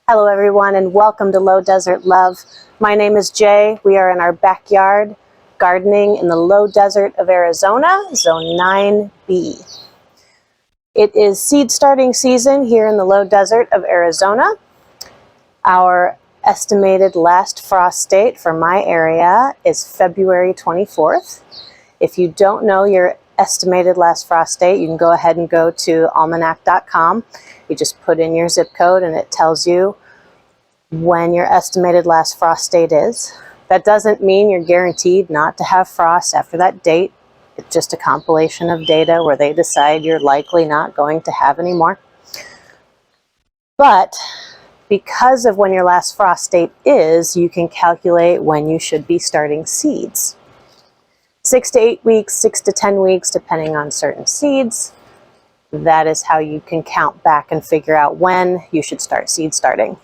Hello everyone and welcome to Low Desert Love. My name is Jay. We are in our backyard gardening in the low desert of Arizona, Zone 9B. It is seed starting season here in the low desert of Arizona. Our estimated last frost date for my area is February 24th. If you don't know your estimated last frost date, you can go ahead and go to almanac.com. You just put in your zip code and it tells you when your estimated last frost date is. That doesn't mean you're guaranteed not to have frost after that date. It's just a compilation of data where they decide you're likely not going to have any more. But because of when your last frost date is, you can calculate when you should be starting seeds. 6 to 8 weeks, 6 to 10 weeks, depending on certain seeds. That is how you can count back and figure out when you should start seed starting.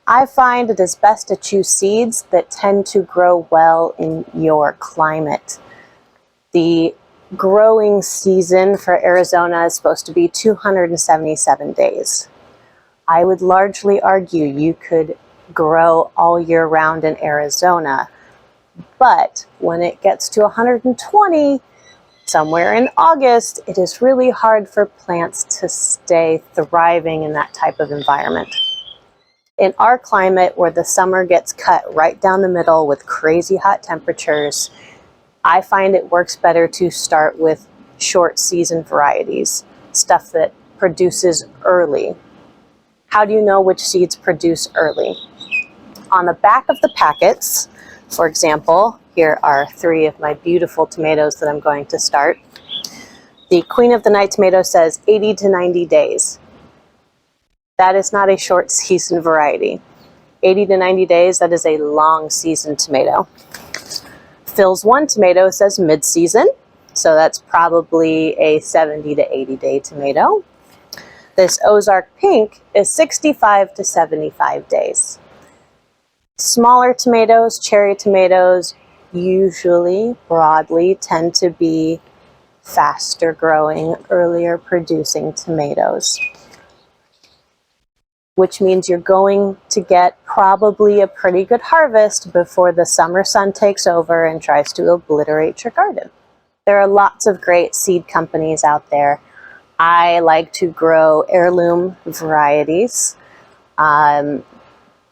I find it is best to choose seeds that tend to grow well in your climate. The growing season for Arizona is supposed to be 277 days. I would largely argue you could grow all year round in Arizona, but when it gets to 120, somewhere in August, it is really hard for plants to stay thriving in that type of environment. In our climate, where the summer gets cut right down the middle with crazy hot temperatures, I find it works better to start with short season varieties, stuff that produces early. How do you know which seeds produce early? On the back of the packets, for example, here are 3 of my beautiful tomatoes that I'm going to start. The Queen of the Night tomato says 80 to 90 days. That is not a short season variety. 80 to 90 days, that is a long season tomato. Phil's 1 tomato says mid-season, so that's probably a 70 to 80 day tomato. This Ozark Pink is 65 to 75 days. Smaller tomatoes, cherry tomatoes, usually broadly tend to be faster growing, earlier producing tomatoes, which means you're going to get probably a pretty good harvest before the summer sun takes over and tries to obliterate your garden. There are lots of great seed companies out there. I like to grow heirloom varieties.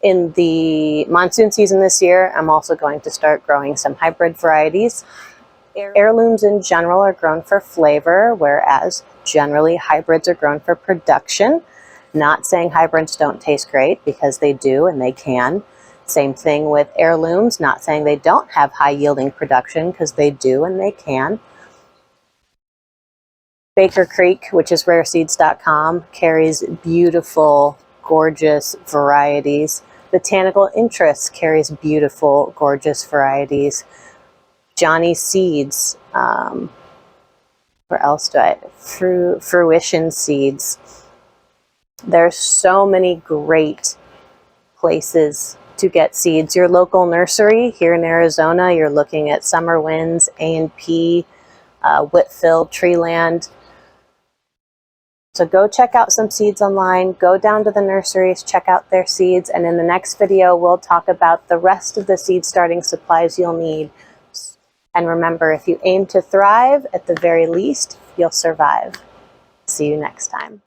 In the monsoon season this year, I'm also going to start growing some hybrid varieties. Heirlooms in general are grown for flavor, whereas generally hybrids are grown for production. Not saying hybrids don't taste great, because they do and they can. Same thing with heirlooms, not saying they don't have high yielding production, because they do and they can. Baker Creek, which is rareseeds.com, carries beautiful, gorgeous varieties. Botanical Interest carries beautiful, gorgeous varieties. Johnny Seeds, where else do I? Fruition Seeds. There's so many great places to get seeds. Your local nursery here in Arizona, you're looking at Summer Winds, A&P, Whitfield, Treeland. So go check out some seeds online, go down to the nurseries, check out their seeds, and in the next video we'll talk about the rest of the seed starting supplies you'll need. And remember, if you aim to thrive, at the very least, you'll survive. See you next time.